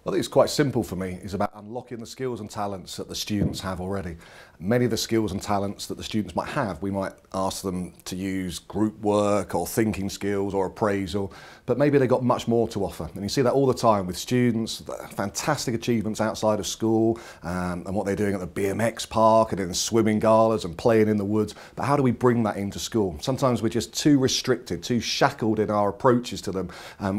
I think it's quite simple for me. It's about unlocking the skills and talents that the students have already. Many of the skills and talents that the students might have, we might ask them to use group work or thinking skills or appraisal, but maybe they've got much more to offer. And you see that all the time with students, fantastic achievements outside of school, and what they're doing at the BMX park and in swimming galas and playing in the woods. But how do we bring that into school? Sometimes we're just too restricted, too shackled in our approaches to them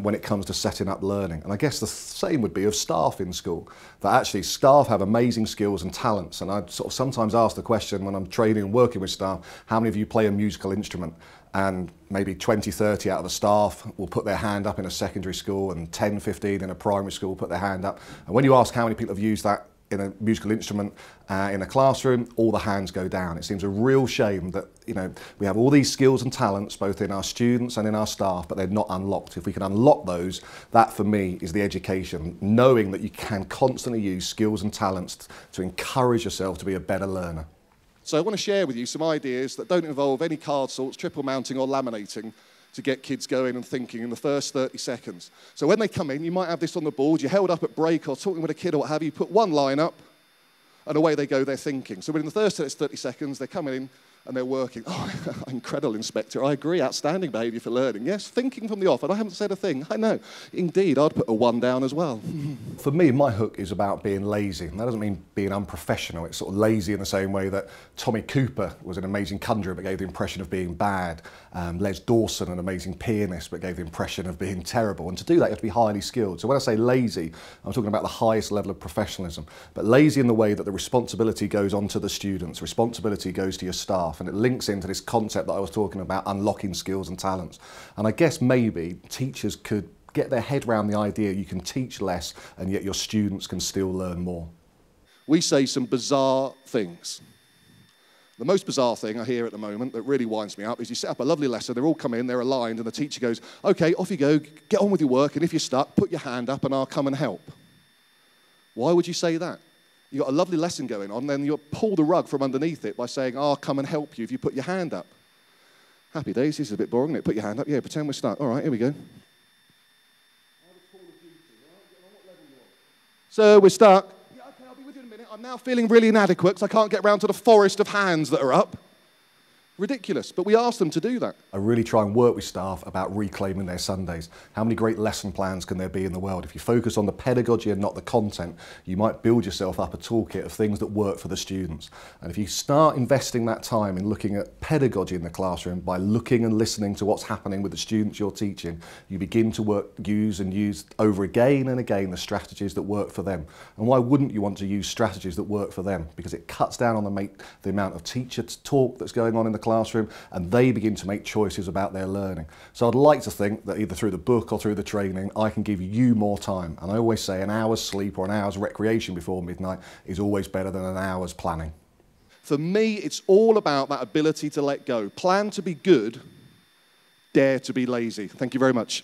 when it comes to setting up learning. And I guess the same would be of staff in school, that actually staff have amazing skills and talents. And I sort of sometimes ask the question when I'm training and working with staff, how many of you play a musical instrument? And maybe 20, 30 out of the staff will put their hand up in a secondary school, and 10, 15 in a primary school will put their hand up. And when you ask how many people have used that in a musical instrument in a classroom, all the hands go down. It seems a real shame that, you know, we have all these skills and talents both in our students and in our staff, but they're not unlocked. If we can unlock those, that for me is the education, knowing that you can constantly use skills and talents to encourage yourself to be a better learner. So I want to share with you some ideas that don't involve any card sorts, triple mounting or laminating, to get kids going and thinking in the first 30 seconds. So when they come in, you might have this on the board, you're held up at break or talking with a kid or what have you, put one line up and away they go, they're thinking. So within the first 30 seconds, they're coming in and they're working. Oh, incredible, Inspector, I agree, outstanding behaviour for learning. Yes, thinking from the off, and I haven't said a thing. I know, indeed, I'd put a 1 down as well. For me, my hook is about being lazy. And that doesn't mean being unprofessional. It's sort of lazy in the same way that Tommy Cooper was an amazing conjurer but gave the impression of being bad. Les Dawson, an amazing pianist, but gave the impression of being terrible. And to do that, you have to be highly skilled. So when I say lazy, I'm talking about the highest level of professionalism. But lazy in the way that the responsibility goes on to the students, responsibility goes to your staff, and it links into this concept that I was talking about, unlocking skills and talents. And I guess maybe teachers could get their head around the idea you can teach less and yet your students can still learn more. We say some bizarre things. The most bizarre thing I hear at the moment that really winds me up is you set up a lovely lesson, they're all come in, they're aligned, and the teacher goes, okay, off you go, get on with your work, and if you're stuck, put your hand up and I'll come and help. Why would you say that? You've got a lovely lesson going on, then you pull the rug from underneath it by saying, I'll come and help you if you put your hand up. Happy days, this is a bit boring, isn't it? Put your hand up, yeah, pretend we're stuck. All right, here we go. So we're stuck. Yeah, okay, I'll be with you in a minute. I'm now feeling really inadequate because I can't get round to the forest of hands that are up. Ridiculous, but we ask them to do that. I really try and work with staff about reclaiming their Sundays. How many great lesson plans can there be in the world? If you focus on the pedagogy and not the content, you might build yourself up a toolkit of things that work for the students. And if you start investing that time in looking at pedagogy in the classroom by looking and listening to what's happening with the students you're teaching, you begin to use over again and again the strategies that work for them. And why wouldn't you want to use strategies that work for them? Because it cuts down on the amount of teacher talk that's going on in the classroom, and they begin to make choices about their learning. So I'd like to think that either through the book or through the training, I can give you more time. And I always say an hour's sleep or an hour's recreation before midnight is always better than an hour's planning. For me, it's all about that ability to let go. Plan to be good, dare to be lazy. Thank you very much.